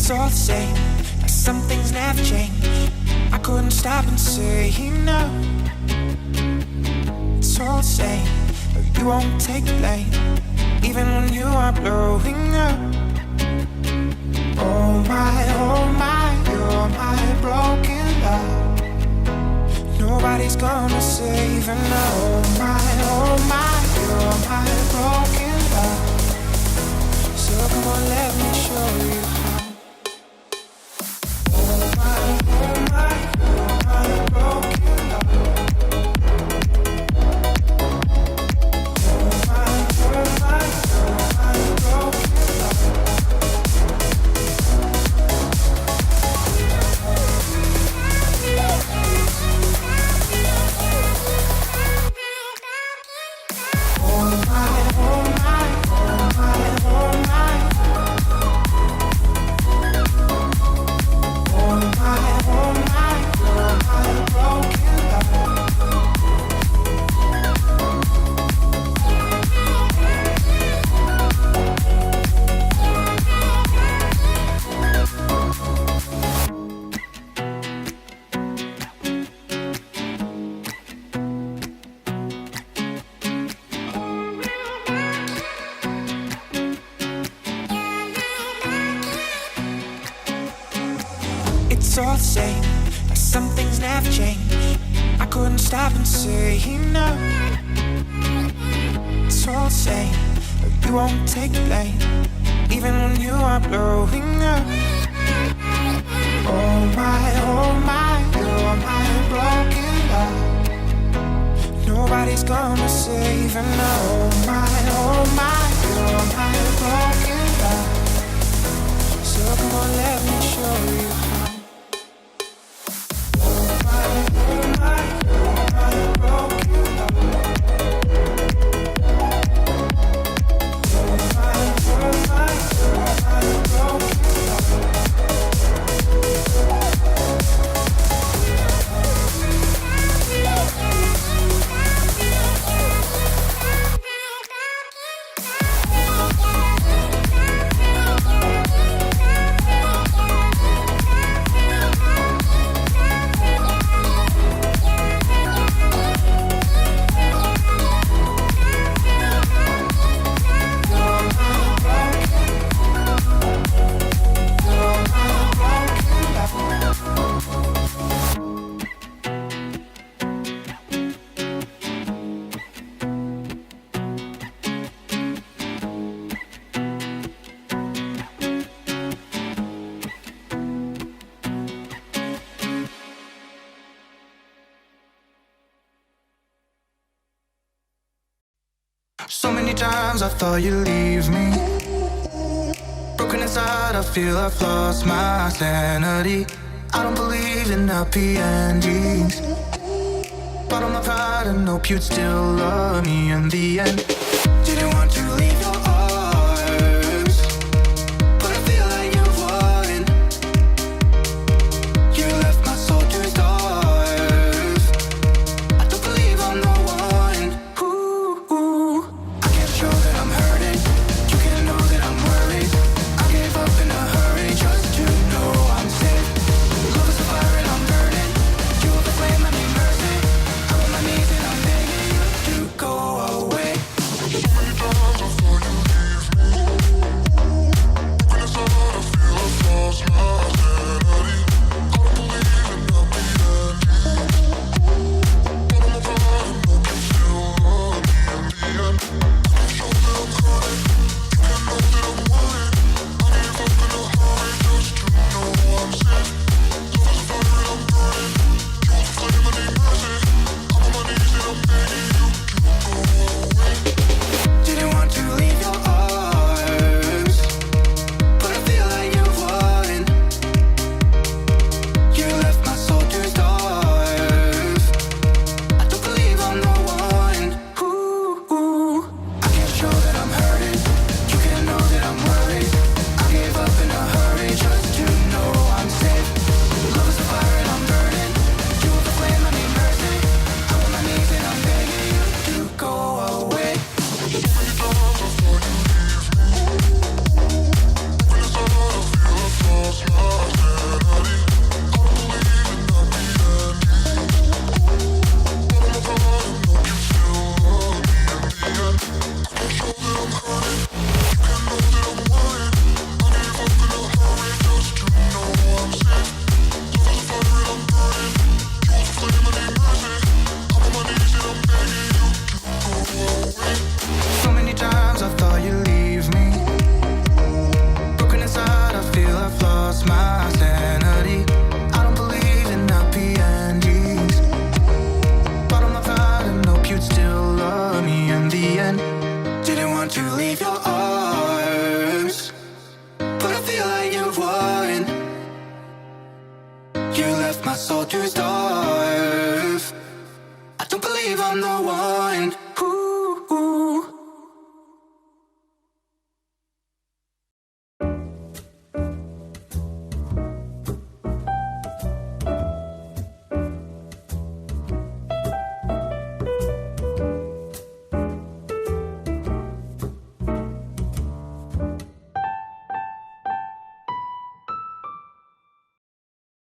It's all the same, like some things never change. I couldn't stop and say no. It's all the same, but you won't take the blame, even when you are blowing up. Oh my, you're my broken love. Nobody's gonna save her now. Oh my, you're my broken love. So come on, let me show you how. Oh my, you're my broken love. Oh my, you're my broken love. It's all the same, like some things never change. I couldn't stop and say no. It's all the same, but you won't take the blame, even when you are blowing up. Oh my, you're my broken love. Nobody's gonna save her now. Oh my, you're my broken love. So come on, let me show you how. So many times I thought you'd leave me. Broken inside, I feel I've lost my sanity. I don't believe in happy endings. Bought on my pride and hope you'd still love me in the end. Didn't want to leave your arms, but I feel like you won. You left my soul to starve. I don't believe I'm the one. Ooh. I can't show that I'm hurting. You can't know that I'm worried. I gave up in a hurry just to know I'm safe. Love is a fire and I'm burning. You are the flame, I need mercy. I'm on my knees and I'm begging you to go away. my soul to starve. I don't believe I'm the one.